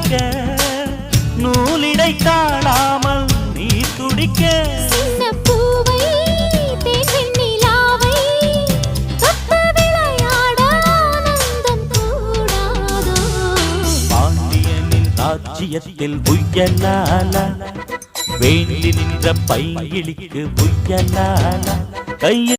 படிக்க நூலிடை தாழாமல் நீ துடிக்க பாண்டியனின் ராஜ்யத்தில் உய்யலால வேண்டி நின்ற பைங்கிளிக்கு உய்யலால கையில்